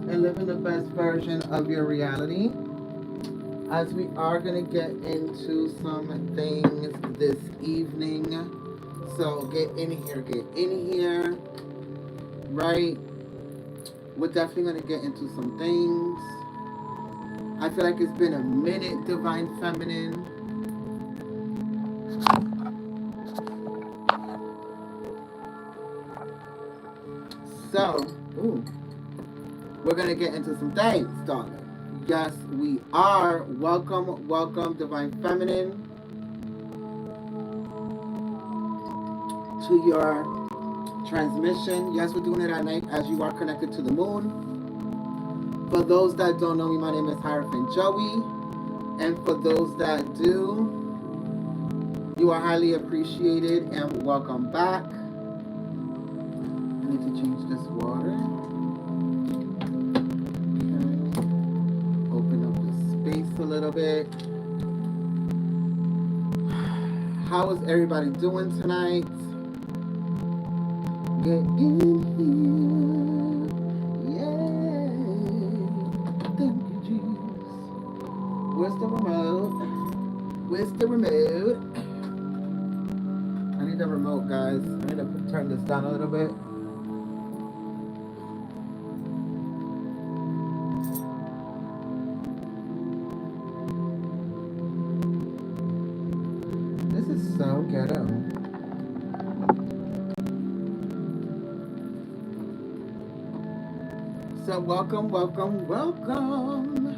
and living the best version of your reality. As we are going to get into some things this evening. So get in here, right? We're definitely going to get into some things. I feel like it's been a minute, Divine Feminine. So, ooh, we're going to get into some things, darling. Yes, we are. Welcome, welcome, Divine Feminine, to your transmission. Yes, we're doing it at night as you are connected to the moon. For those that don't know me, my name is Hierophant Joey. And for those that do, you are highly appreciated and welcome back. I need to change this water. Okay. Open up the space a little bit. How is everybody doing tonight? Get in here. Yay. Thank you, Jesus. Where's the remote? Where's the remote? I need the remote, guys. I need to turn this down a little bit. This is so ghetto. So welcome, welcome, welcome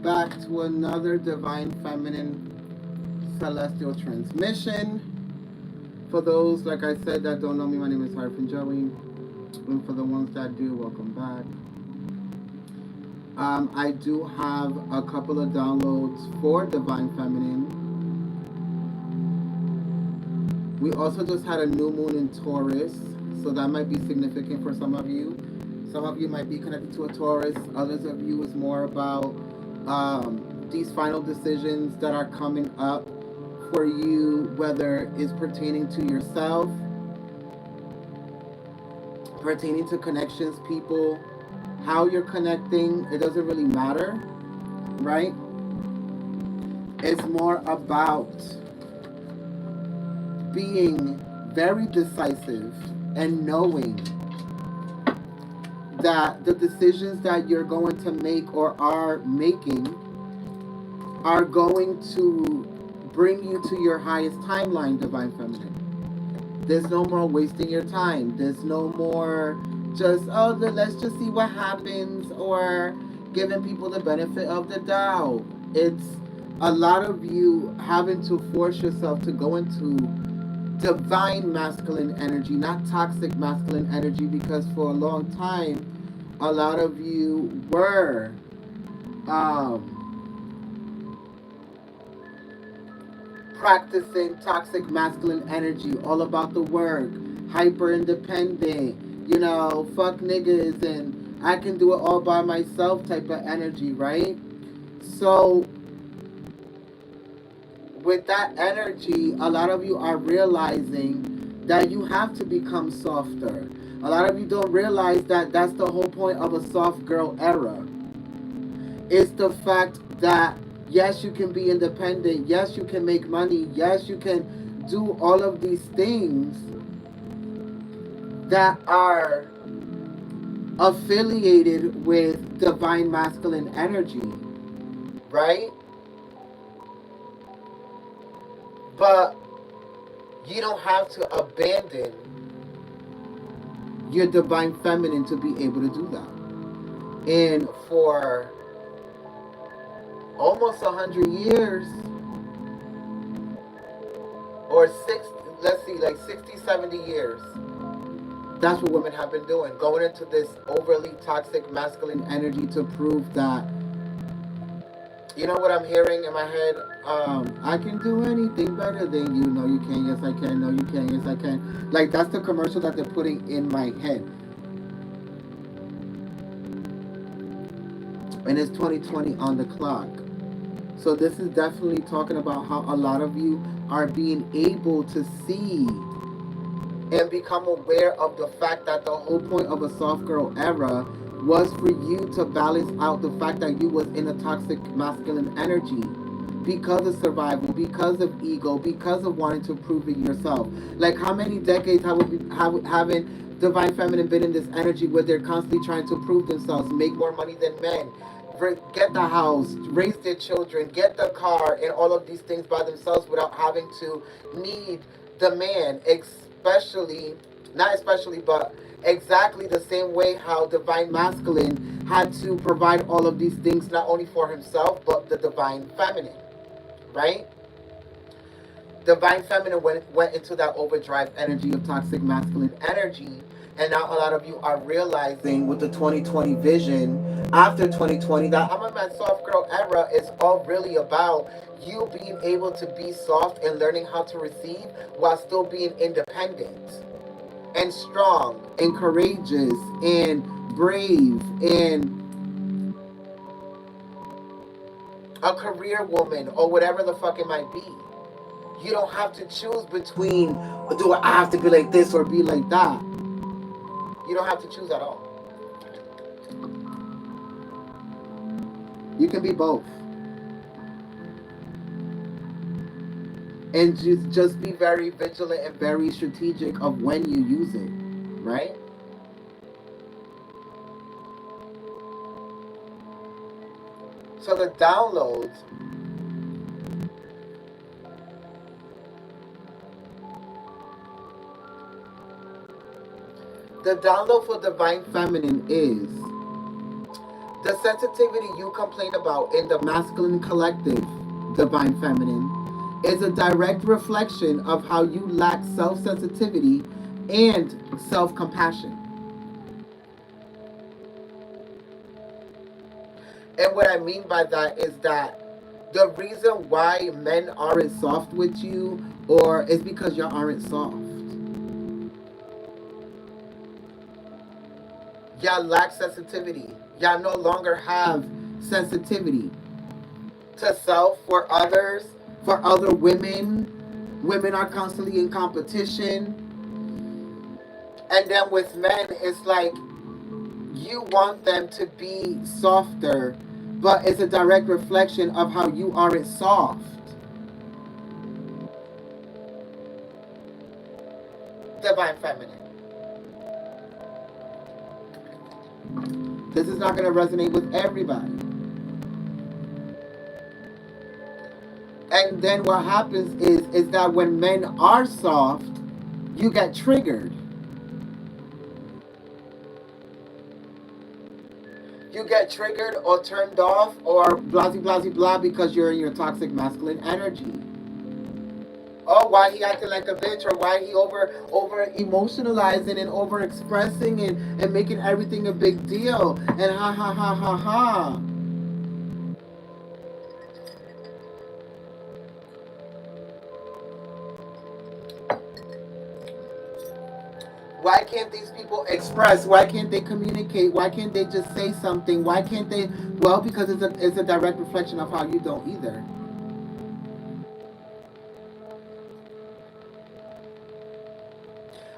back to another Divine Feminine Celestial Transmission. For those, like I said, that don't know me, my name is Harfin Joey. And for the ones that do, welcome back. I do have a couple of downloads for Divine Feminine. We also just had a new moon in Taurus, so that might be significant for some of you. Some of you might be connected to a Taurus. Others of you is more about these final decisions that are coming up for you, whether it's pertaining to yourself, pertaining to connections, people, how you're connecting. It doesn't really matter, right? It's more about being very decisive and knowing that the decisions that you're going to make or are making are going to bring you to your highest timeline, Divine Feminine. There's no more wasting your time. There's no more just, oh, let's just see what happens, or giving people the benefit of the doubt. It's a lot of you having to force yourself to go into divine masculine energy, not toxic masculine energy, because for a long time, a lot of you were practicing toxic masculine energy, all about the work, hyper independent, fuck niggas, and I can do it all by myself type of energy, right? So, with that energy, a lot of you are realizing that you have to become softer. A lot of you don't realize that that's the whole point of a soft girl era. It's the fact that yes, you can be independent, yes, you can make money, yes, you can do all of these things that are affiliated with divine masculine energy, right? But you don't have to abandon your divine feminine to be able to do that. And for almost 100 years, or let's see, like 60, 70 years, that's what women have been doing, going into this overly toxic masculine energy to prove that, you know what I'm hearing in my head? I can do anything better than you. No, you can. Yes, I can. No, you can. Yes, I can. Like, that's the commercial that they're putting in my head. And it's 2020 on the clock. So this is definitely talking about how a lot of you are being able to see and become aware of the fact that the whole point of a soft girl era was for you to balance out the fact that you was in a toxic masculine energy because of survival, because of ego, because of wanting to prove it yourself. Like how many decades haven't divine feminine been in this energy where they're constantly trying to prove themselves, make more money than men, get the house, raise their children, get the car, and all of these things by themselves without having to need the man, especially, not especially, but exactly the same way how divine masculine had to provide all of these things not only for himself but the divine feminine, right? Divine feminine went into that overdrive energy of toxic masculine energy. And now a lot of you are realizing with the 2020 vision, after 2020, that I'm a man soft girl era is all really about you being able to be soft and learning how to receive while still being independent and strong and courageous and brave and a career woman or whatever the fuck it might be. You don't have to choose between, do I have to be like this or be like that? You don't have to choose at all. You can be both. And just be very vigilant and very strategic of when you use it, right? So the downloads, the download for divine feminine is the sensitivity you complain about in the masculine collective, divine feminine, is a direct reflection of how you lack self sensitivity and self compassion. And what I mean by that is that the reason why men aren't soft with you or is because you aren't soft. Y'all lack sensitivity. Y'all no longer have sensitivity to self for others, for other women. Women are constantly in competition. And then with men, it's like you want them to be softer, but it's a direct reflection of how you aren't soft. Divine feminine. This is not going to resonate with everybody. And then what happens is that when men are soft, you get triggered. You get triggered or turned off or blah blah blah blah because you're in your toxic masculine energy. Oh, why he acting like a bitch, or why he over emotionalizing and over expressing and making everything a big deal and ha ha ha ha ha. Why can't these people express? Why can't they communicate? Why can't they just say something? Why can't they? Well, because it's a direct reflection of how you don't either.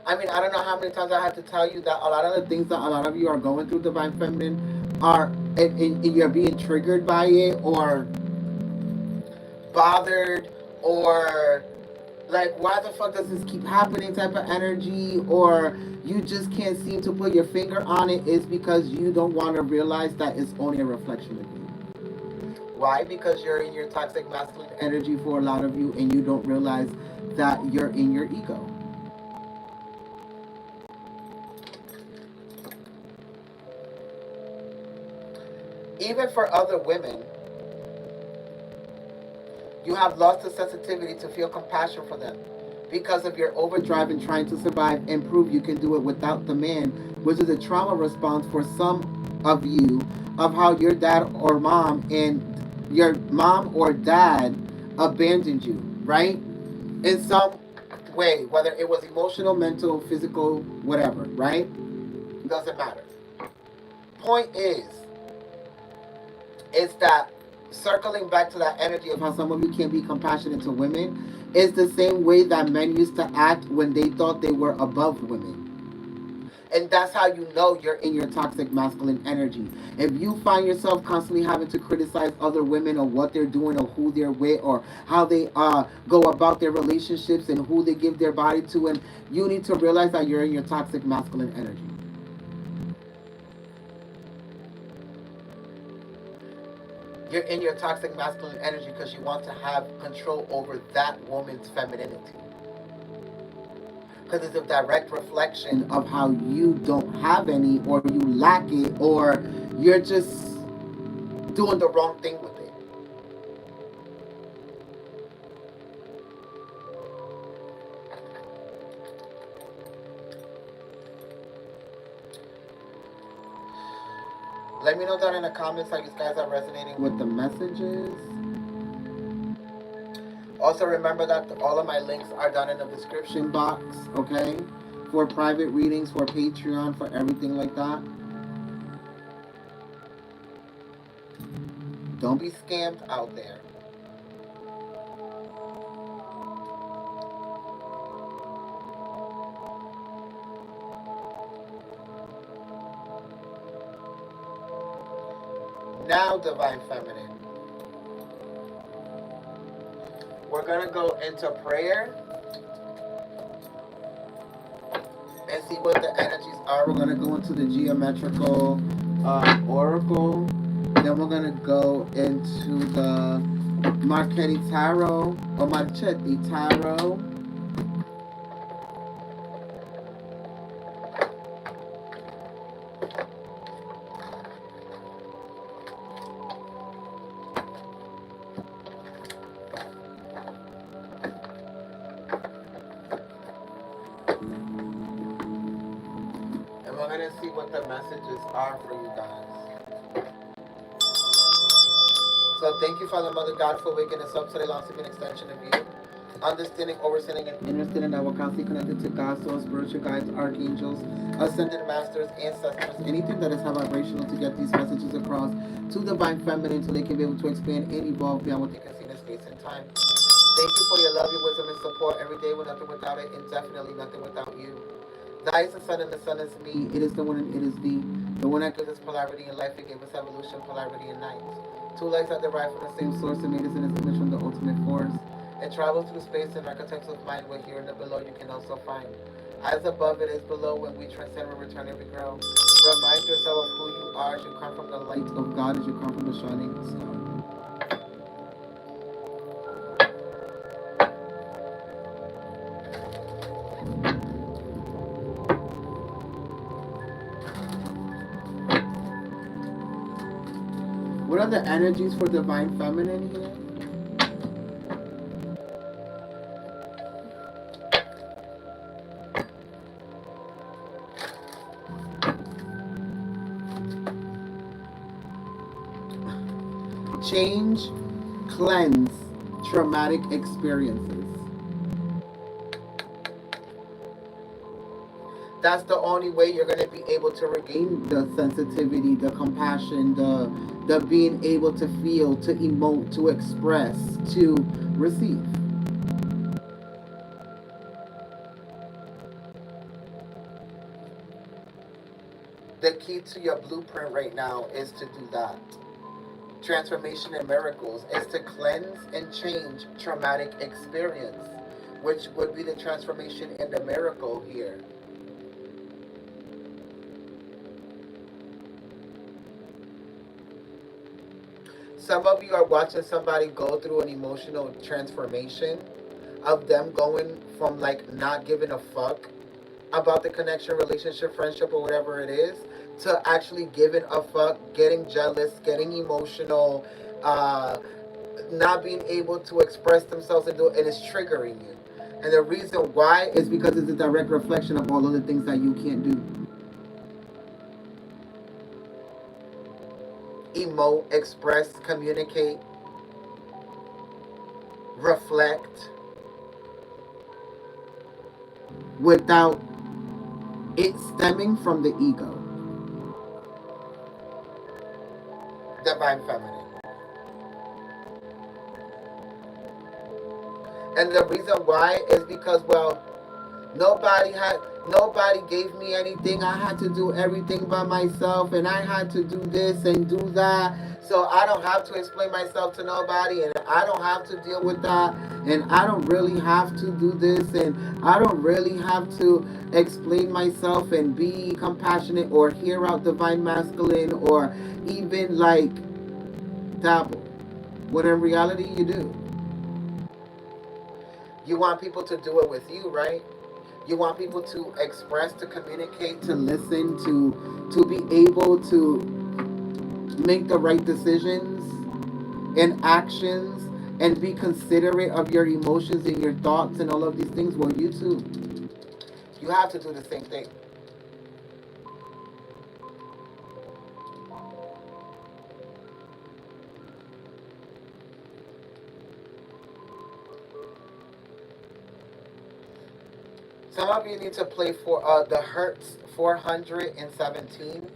I mean, I don't know how many times I have to tell you that a lot of the things that a lot of you are going through, divine feminine, are you're being triggered by it or bothered or like why the fuck does this keep happening type of energy, or you just can't seem to put your finger on it, is because you don't want to realize that it's only a reflection of you. Why? Because you're in your toxic masculine energy for a lot of you and you don't realize that you're in your ego. Even for other women, you have lost the sensitivity to feel compassion for them because of your overdrive in trying to survive and prove you can do it without the man, which is a trauma response for some of you of how your dad or mom and your mom or dad abandoned you, right? In some way, whether it was emotional, mental, physical, whatever, right? Doesn't matter. Point is that circling back to that energy of how some of you can't be compassionate to women is the same way that men used to act when they thought they were above women. And that's how you know you're in your toxic masculine energy. If you find yourself constantly having to criticize other women or what they're doing or who they're with or how they go about their relationships and who they give their body to, and you need to realize that you're in your toxic masculine energy. You're in your toxic masculine energy because you want to have control over that woman's femininity. Because it's a direct reflection of how you don't have any, or you lack it, or you're just doing the wrong thing with it. Let me know down in the comments how you guys are resonating with the messages. Also, remember that all of my links are down in the description box, okay? For private readings, for Patreon, for everything like that. Don't be scammed out there. Now, Divine Feminine, we're going to go into prayer and see what the energies are. We're going to go into the geometrical oracle. Then we're going to go into the Marchetti Tarot or Marchetti Tarot. And we're going to see what the messages are for you guys. So thank you, Father, Mother God, for waking us up today, long to be an extension of you. Understanding, overstanding, and understanding that we're constantly connected to God, soul, spiritual guides, archangels, ascended masters, ancestors, anything that is high vibrational to get these messages across to the Divine Feminine so they can be able to expand and evolve beyond what they can see in space and time. Thank you for your love, your wisdom, and support every day. We're nothing without it, and definitely nothing without you. The I is the sun, and the sun is me. It is the one, and it is the one that gives us polarity in life. It gave us evolution, polarity in night. Two lights that derive from the same source and made us in its image from the ultimate force. It travels through space and architects of mind. We're here and the below you can also find. As above, it is below. When we transcend, we return every grow. Remind yourself of who you are as you come from the light of God, as you come from the shining star. What are the energies for Divine Feminine here? Change, cleanse, traumatic experiences. That's the only way you're going to be able to regain the sensitivity, the compassion, the being able to feel, to emote, to express, to receive. The key to your blueprint right now is to do that. Transformation and miracles is to cleanse and change traumatic experience, which would be the transformation and the miracle here. Some of you are watching somebody go through an emotional transformation of them going from like not giving a fuck about the connection, relationship, friendship, or whatever it is, to actually giving a fuck, getting jealous, getting emotional, not being able to express themselves and do it, and it's triggering you. And the reason why is because it's a direct reflection of all of the things that you can't do. Emote, express, communicate, reflect without it stemming from the ego. Divine Feminine. And the reason why is because, well, nobody had, Nobody gave me anything. I had to do everything by myself, and I had to do this and do that. So I don't have to explain myself to nobody, and I don't have to deal with that, and I don't really have to do this, and I don't really have to explain myself and be compassionate or hear out divine masculine or even like dabble. When in reality, you do. You want people to do it with you, right? You want people to express, to communicate, to listen, to be able to make the right decisions and actions and be considerate of your emotions and your thoughts and all of these things. Well, you too. You have to do the same thing. Some of you need to play for the Hertz 417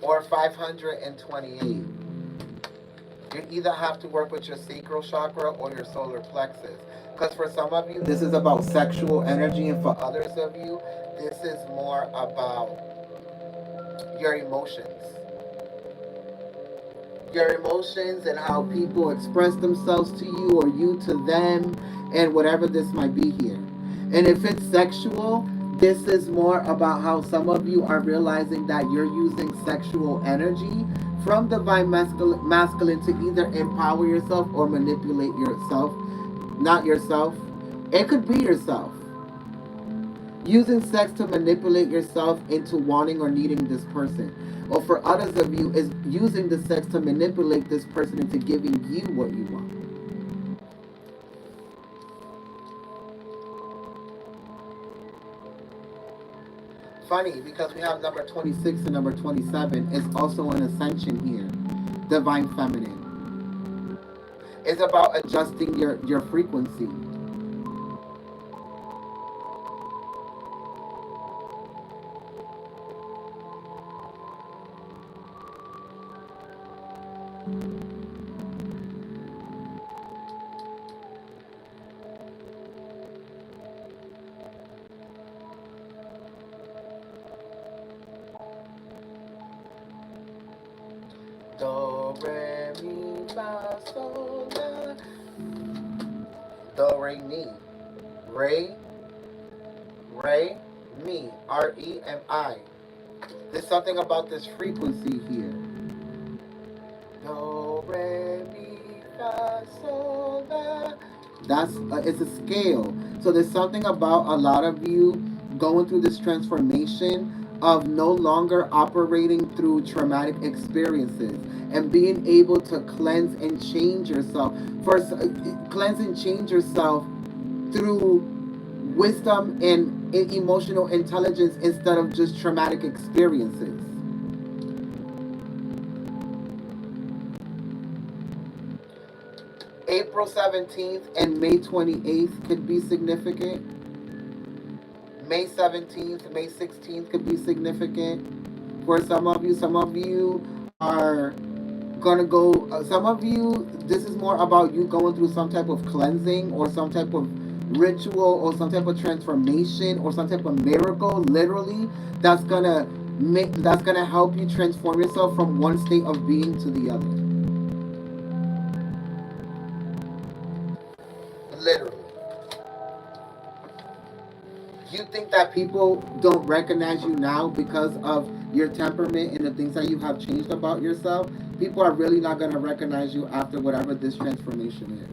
or 528. You either have to work with your sacral chakra or your solar plexus. Because for some of you, this is about sexual energy, and for others of you, this is more about your emotions. Your emotions and how people express themselves to you or you to them, and whatever this might be here. And if it's sexual, this is more about how some of you are realizing that you're using sexual energy from divine masculine to either empower yourself or manipulate yourself. Not yourself. It could be yourself. Using sex to manipulate yourself into wanting or needing this person. Or for others of you, is using the sex to manipulate this person into giving you what you want. Funny, because we have number 26 and number 27 is also an ascension here. Divine feminine. It's about adjusting your frequency. Do, re, mi, fa, sol, la. Do, re, mi. Re, re, mi. R-E-M-I. There's something about this frequency here. Do, re, mi, fa, sol, la. That's it's a scale. So there's something about a lot of you going through this transformation of no longer operating through traumatic experiences and being able to cleanse and change yourself. First, cleanse and change yourself through wisdom and emotional intelligence instead of just traumatic experiences. April 17th and May 28th could be significant. May 17th, May 16th could be significant for some of you. Some of you are gonna go, some of you, this is more about you going through some type of cleansing or some type of ritual or some type of transformation or some type of miracle, literally, that's gonna help you transform yourself from one state of being to the other. Literally. You think that people don't recognize you now because of your temperament and the things that you have changed about yourself? People are really not going to recognize you after whatever this transformation is.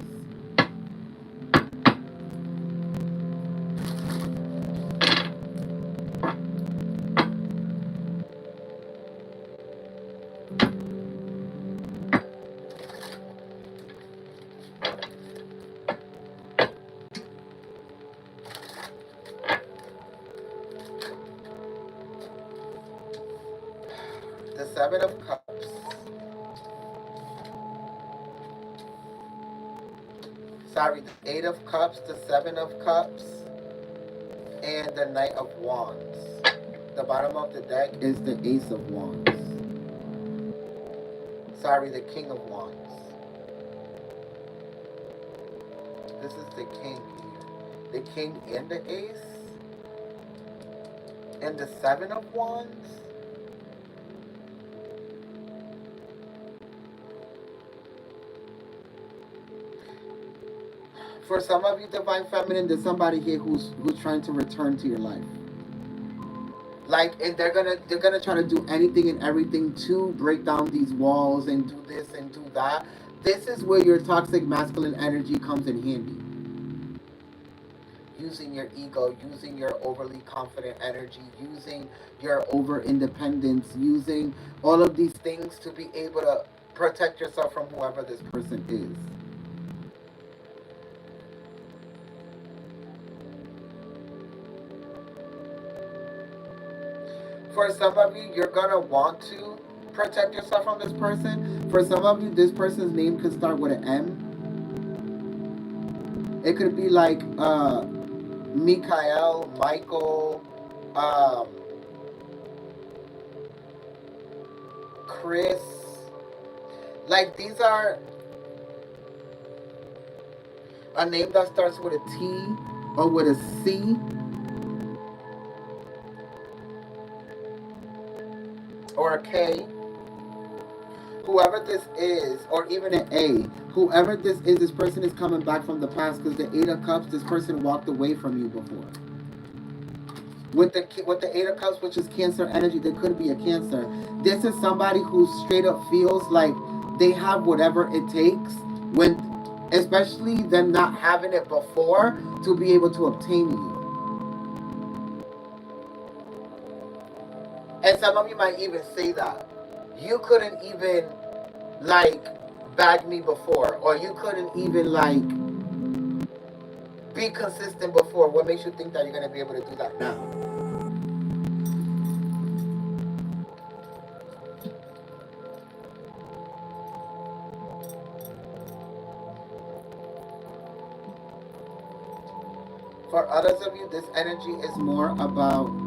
The Seven of Cups. Sorry, the Eight of Cups, the Seven of Cups, and the Knight of Wands. The bottom of the deck is the Ace of Wands. Sorry, the King of Wands. this is the king here. The king and the ace. And the seven of wands. For some of you, divine feminine, there's somebody here who's trying to return to your life. Like, and they're gonna try to do anything and everything to break down these walls and do this and do that. This is where your toxic masculine energy comes in handy. Using your ego, using your overly confident energy, using your over independence, using all of these things to be able to protect yourself from whoever this person is. For some of you, you're gonna want to protect yourself from this person. For some of you, this person's name could start with an M. It could be like Mikael, Michael, um, Chris. Like, these are a name that starts with a T or with a C or a K. Whoever this is, or even an A, whoever this is, this person is coming back from the past because the Eight of Cups, this person walked away from you before. With the Eight of Cups, which is Cancer energy, there could be a Cancer. This is somebody who straight up feels like they have whatever it takes, when, especially them not having it before, to be able to obtain you. And some of you might even say that you couldn't even like bag me before, or you couldn't even like be consistent before. What makes you think that you're going to be able to do that now? For others of you, this energy is more about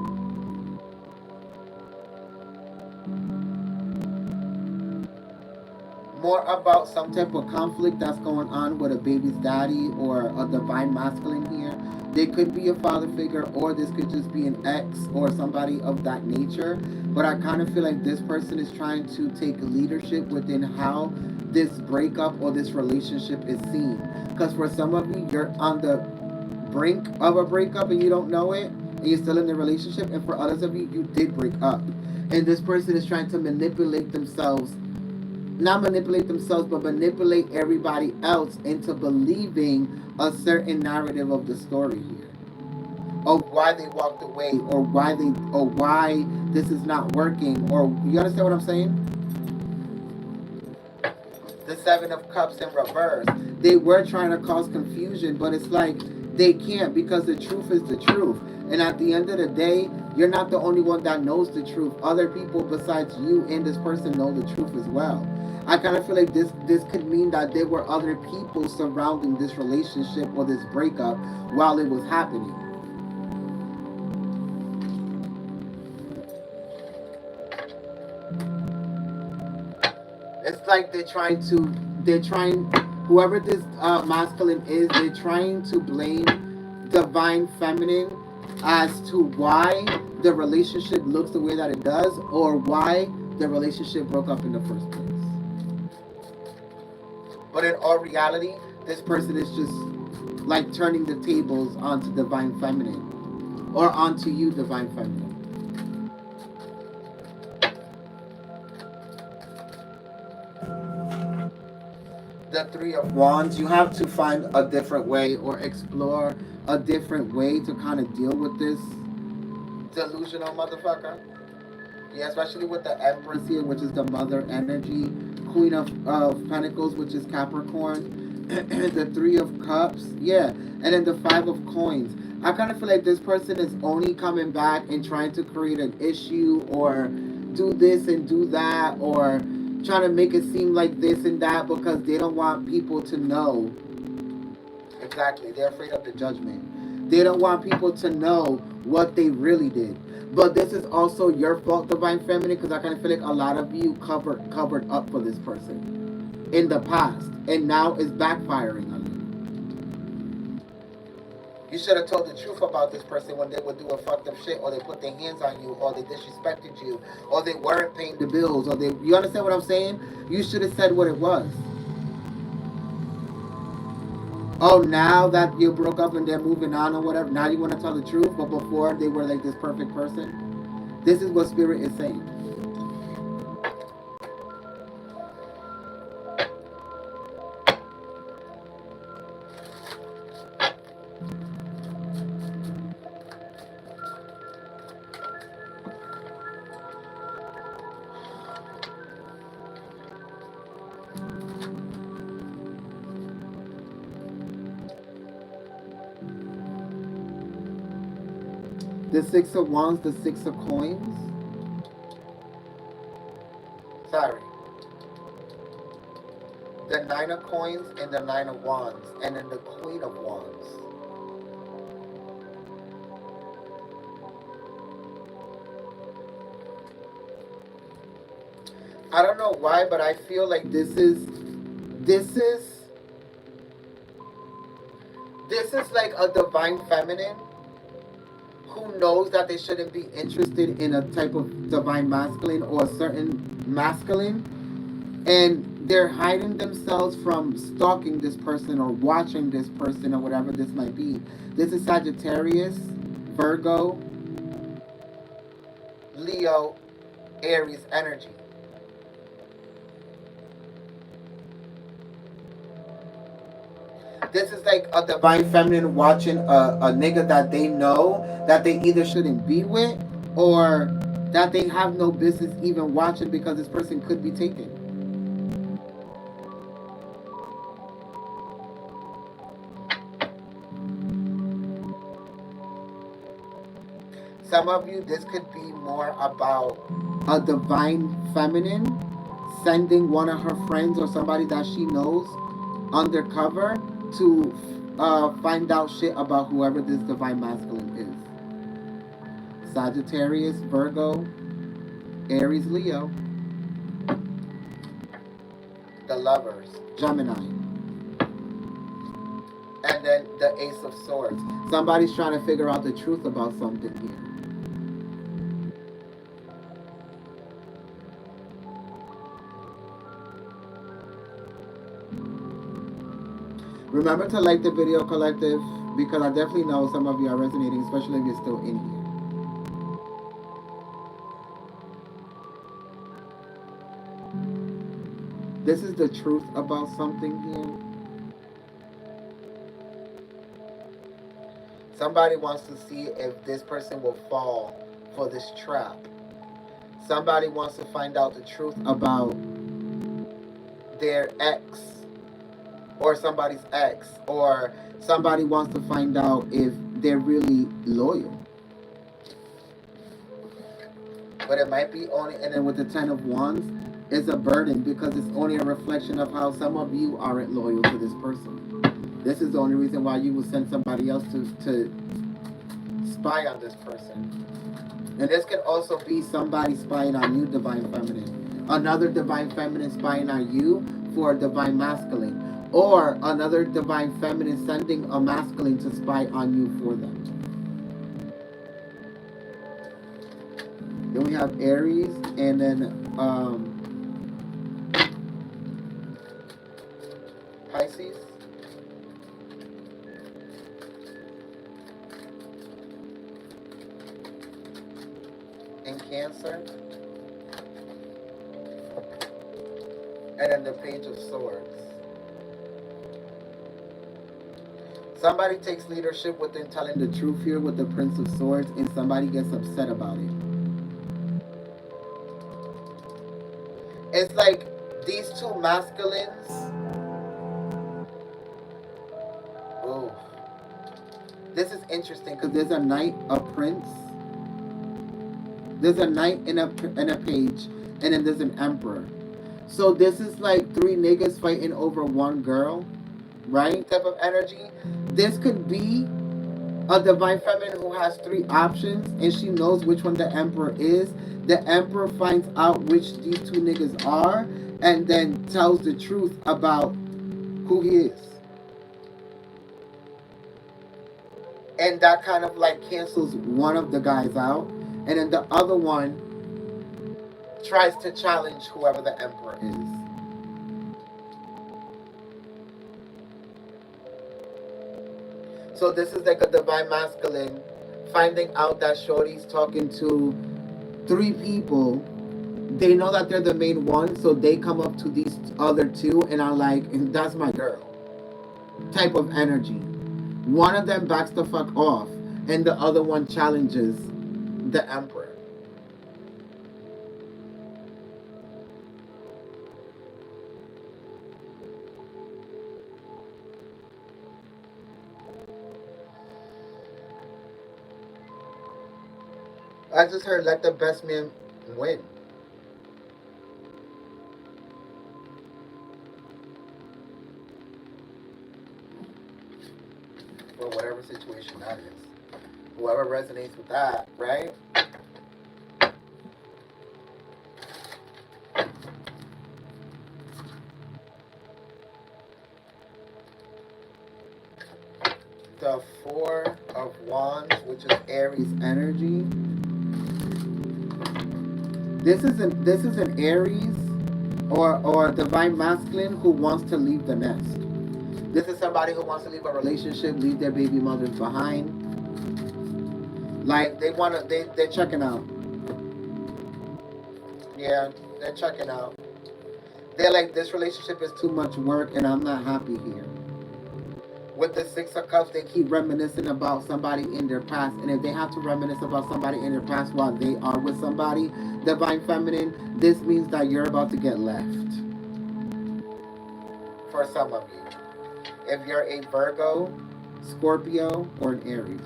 some type of conflict that's going on with a baby's daddy or a divine masculine here. They could be a father figure, or this could just be an ex or somebody of that nature. But I kind of feel like this person is trying to take leadership within how this breakup or this relationship is seen. Because for some of you, you're on the brink of a breakup and you don't know it, and you're still in the relationship. And for others of you, you did break up. And this person is trying to manipulate themselves, not manipulate themselves, but manipulate everybody else into believing a certain narrative of the story here, of why they walked away, or why this is not working, or you understand what I'm saying? The Seven of Cups in reverse. They were trying to cause confusion, but it's like they can't, because the truth is the truth. And at the end of the day, you're not the only one that knows the truth. Other people besides you and this person know the truth as well. I kind of feel like this could mean that there were other people surrounding this relationship or this breakup while it was happening. It's like they're trying, whoever this masculine is, they're trying to blame divine feminine as to why the relationship looks the way that it does, or why the relationship broke up in the first place. But in all reality, this person is just like turning the tables onto divine feminine, or onto you, divine feminine. The Three of Wands, you have to find a different way or explore a different way to kind of deal with this delusional motherfucker. Yeah, especially with the Empress here, which is the mother energy, Queen of Pentacles, which is Capricorn, the Three of Cups, yeah, and then the Five of Coins. I kind of feel like this person is only coming back and trying to create an issue, or do this and do that, or trying to make it seem like this and that, because they don't want people to know. Exactly, they're afraid of the judgment. They don't want people to know what they really did. But this is also your fault, divine feminine, because I kind of feel like a lot of you covered up for this person in the past, and now it's backfiring on you. You should have told the truth about this person when they were doing fucked up shit, or they put their hands on you, or they disrespected you, or they weren't paying the bills, or they. You understand what I'm saying? You should have said what it was. Oh, now that you broke up and they're moving on or whatever, now you want to tell the truth, but before they were like this perfect person. This is what spirit is saying. The Six of Wands, the Six of Coins. Sorry. The Nine of Coins and the Nine of Wands, and then the Queen of Wands. I don't know why, but I feel like this is like a divine feminine who knows that they shouldn't be interested in a type of divine masculine or a certain masculine, and they're hiding themselves from stalking this person or watching this person or whatever this might be. This is Sagittarius, Virgo, Leo, Aries energy. This is like a divine feminine watching a nigga that they know that they either shouldn't be with, or that they have no business even watching because this person could be taken. Some of you, this could be more about a divine feminine sending one of her friends or somebody that she knows undercover to find out shit about whoever this divine masculine is. Sagittarius, Virgo, Aries, Leo. The Lovers, Gemini. And then the Ace of Swords. Somebody's trying to figure out the truth about something here. Remember to like the video, collective, because I definitely know some of you are resonating, especially if you're still in here. This is the truth about something here. Somebody wants to see if this person will fall for this trap. Somebody wants to find out the truth about their ex, or somebody's ex, or somebody wants to find out if they're really loyal. But it might be only, and then with the Ten of Wands, it's a burden because it's only a reflection of how some of you aren't loyal to this person. This is the only reason why you would send somebody else to spy on this person. And this could also be somebody spying on you, divine feminine. Another divine feminine spying on you for a divine masculine. Or another divine feminine sending a masculine to spy on you for them. Then we have Aries, and then Pisces. And Cancer. And then the Page of Swords. Somebody takes leadership within telling the truth here with the Prince of Swords, and somebody gets upset about it. It's like these two masculines. Oh, this is interesting because there's a knight, a prince. There's a knight and a page, and then there's an emperor. So this is like three niggas fighting over one girl, right? Type of energy. This could be a divine feminine who has three options, and she knows which one the emperor is. The emperor finds out which these two niggas are, and then tells the truth about who he is. And that kind of like cancels one of the guys out, and then the other one tries to challenge whoever the emperor is. So this is like a divine masculine finding out that Shorty's talking to three people. They know that they're the main one, so they come up to these other two and are like, and that's my girl type of energy. One of them backs the fuck off, and the other one challenges the emperor. I just heard let the best man win. For whatever situation that is. Whoever resonates with that, right? The Four of Wands, which is Aries energy. This is an Aries or divine masculine who wants to leave the nest. This is somebody who wants to leave a relationship, leave their baby mothers behind. Like they're checking out. Yeah, they're checking out. They're like, this relationship is too much work and I'm not happy here. With the Six of Cups, they keep reminiscing about somebody in their past. And if they have to reminisce about somebody in their past while they are with somebody, divine feminine, this means that you're about to get left. For some of you. If you're a Virgo, Scorpio, or an Aries.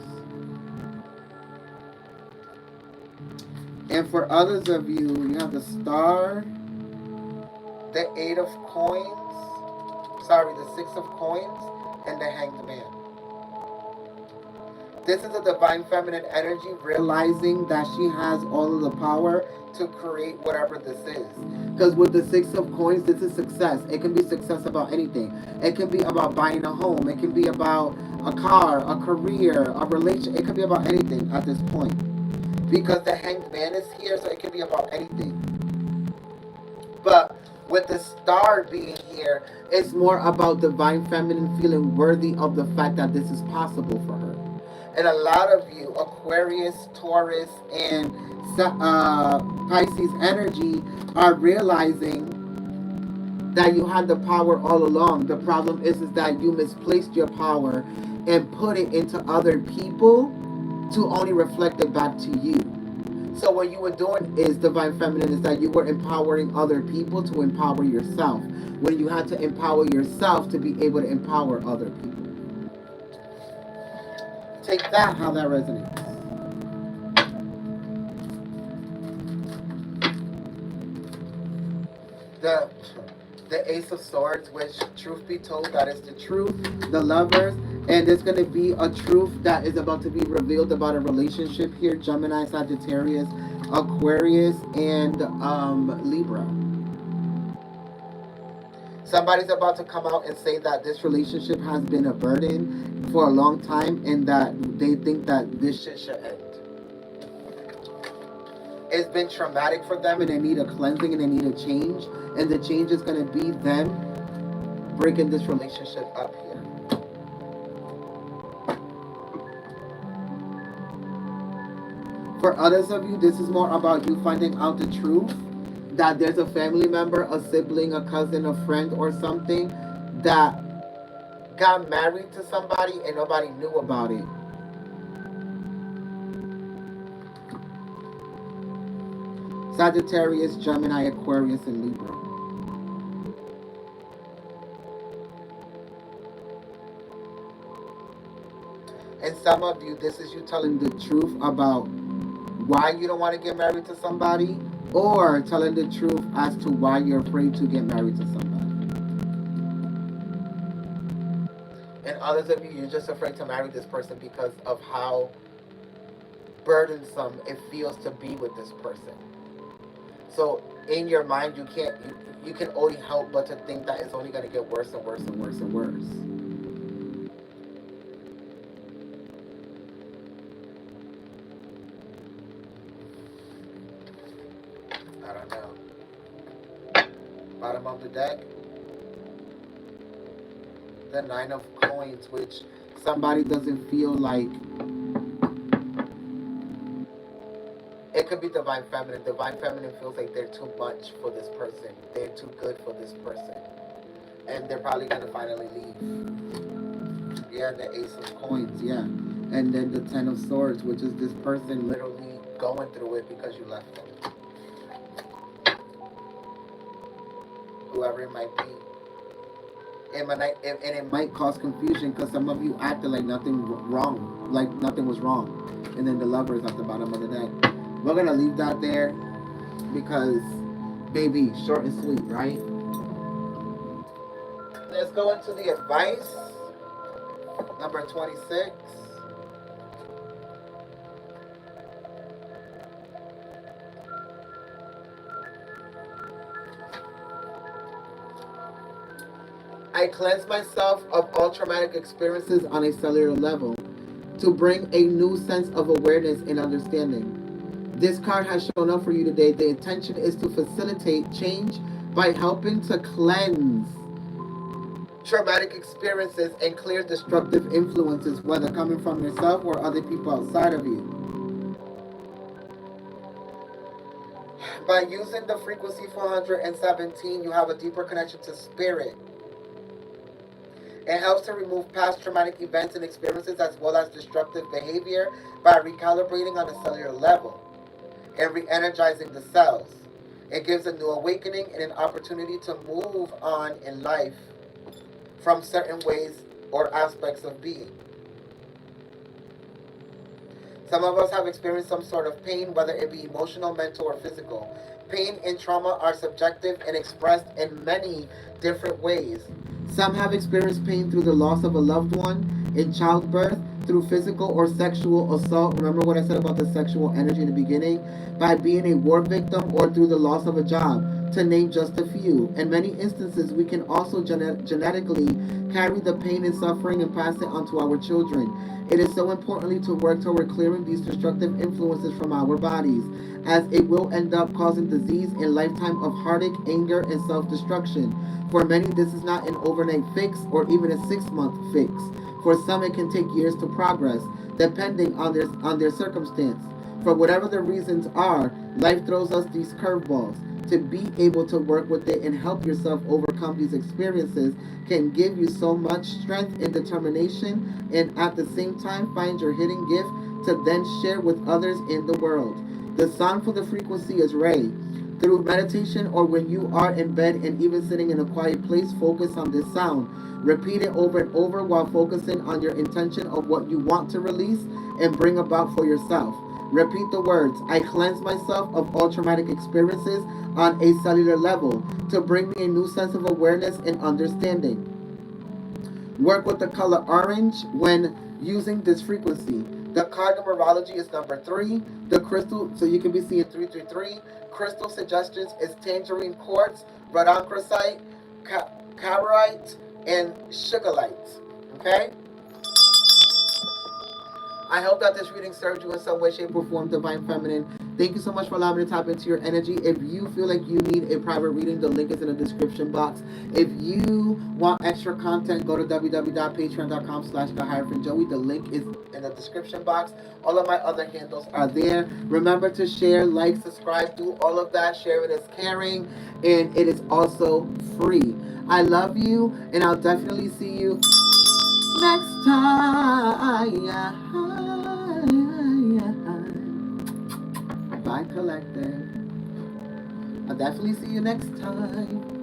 And for others of you, you have the Star, the Eight of Coins, sorry, the Six of Coins, and the Hanged Man. This is a divine feminine energy realizing that she has all of the power to create whatever this is. Because with the Six of Coins, this is success. It can be success about anything. It can be about buying a home. It can be about a car, a career, a relation. It can be about anything at this point. Because the Hanged Man is here, so it can be about anything. But with the Star being here, it's more about divine feminine feeling worthy of the fact that this is possible for her. And a lot of you, Aquarius, Taurus, and Pisces energy, are realizing that you had the power all along. The problem is that you misplaced your power and put it into other people to only reflect it back to you. So what you were doing is divine feminine is that you were empowering other people to empower yourself when you had to empower yourself to be able to empower other people. Take that, how that resonates. The the Ace of Swords, which, truth be told, that is the truth. The Lovers, and there's going to be a truth that is about to be revealed about a relationship here. Gemini, Sagittarius, Aquarius, and Libra. Somebody's about to come out and say that this relationship has been a burden for a long time and that they think that this shit should end. It's been traumatic for them and they need a cleansing and they need a change. And the change is going to be them breaking this relationship up here. For others of you, this is more about you finding out the truth that there's a family member, a sibling, a cousin, a friend, or something that got married to somebody and nobody knew about it. Sagittarius, Gemini, Aquarius, and Libra. And some of you, this is you telling the truth about why you don't want to get married to somebody, or telling the truth as to why you're afraid to get married to somebody. And others of you, you're just afraid to marry this person because of how burdensome it feels to be with this person. So in your mind, you can only help but to think that it's only going to get worse and worse and worse and worse. I don't know. Bottom of the deck, the Nine of Coins, which somebody doesn't feel like. It could be Divine Feminine. Divine Feminine feels like they're too much for this person. They're too good for this person. And they're probably going to finally leave. Yeah, the Ace of Coins, yeah. And then the Ten of Swords, which is this person literally going through it because you left them. Whoever it might be. And it might cause confusion because some of you acted like nothing wrong, like nothing was wrong. And then the Lover is at the bottom of the deck. We're going to leave that there because, baby, short and sweet, right? Let's go into the advice. Number 26. I cleanse myself of all traumatic experiences on a cellular level to bring a new sense of awareness and understanding. This card has shown up for you today. The intention is to facilitate change by helping to cleanse traumatic experiences and clear destructive influences, whether coming from yourself or other people outside of you. By using the frequency 417, you have a deeper connection to spirit. It helps to remove past traumatic events and experiences as well as destructive behavior by recalibrating on a cellular level and re-energizing the cells. It gives a new awakening and an opportunity to move on in life from certain ways or aspects of being. Some of us have experienced some sort of pain, whether it be emotional, mental, or physical. Pain and trauma are subjective and expressed in many different ways. Some have experienced pain through the loss of a loved one, in childbirth, through physical or sexual assault. Remember what I said about the sexual energy in the beginning? By being a war victim or through the loss of a job, to name just a few. In many instances, we can also genetically carry the pain and suffering and pass it on to our children. It is so importantly to work toward clearing these destructive influences from our bodies, as it will end up causing disease and lifetime of heartache, anger, and self-destruction. For many, this is not an overnight fix or even a 6-month fix. For some, it can take years to progress, depending on their circumstance. For whatever the reasons are, life throws us these curveballs. To be able to work with it and help yourself overcome these experiences can give you so much strength and determination, and at the same time find your hidden gift to then share with others in the world. The song for the frequency is Ray. Through meditation or when you are in bed and even sitting in a quiet place, focus on this sound. Repeat it over and over while focusing on your intention of what you want to release and bring about for yourself. Repeat the words, I cleanse myself of all traumatic experiences on a cellular level to bring me a new sense of awareness and understanding. Work with the color orange when using this frequency. The card numerology is number 3. The crystal, so you can be seeing 333. Crystal suggestions is tangerine quartz, rhodochrosite, carite, and sugarlight. Okay? I hope that this reading served you in some way, shape, or form, Divine Feminine. Thank you so much for allowing me to tap into your energy. If you feel like you need a private reading, the link is in the description box. If you want extra content, go to www.patreon.com/the-joey. The link is in the description box. All of my other handles are there. Remember to share, like, subscribe, do all of that. Share it as caring, and it is also free. I love you, and I'll definitely see you next time. Bye, Collective. I'll definitely see you next time.